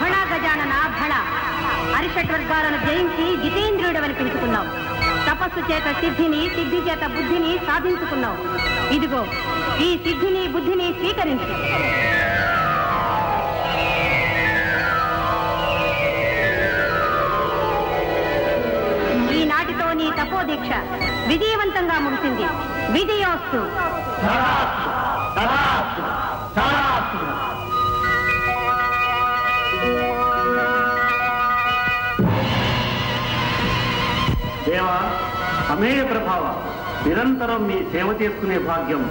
భళ గజానన భళ. అరిషట్వర్గాలను జయించి జితేంద్రుడవని పిలుచుకున్నావు. తపస్సు చేత సిద్ధిని, సిద్ధి చేత బుద్ధిని సాధించుకున్నావు. ఇదిగో ఈ సిద్ధిని బుద్ధిని స్వీకరించు. ఈనాటితో నీ తపోదీక్ష విజయవంతంగా ముగిసింది. విజయోస్తు. దేవా, అమేయ ప్రభావ, నిరంతరం మీ సేవ చేసుకునే భాగ్యం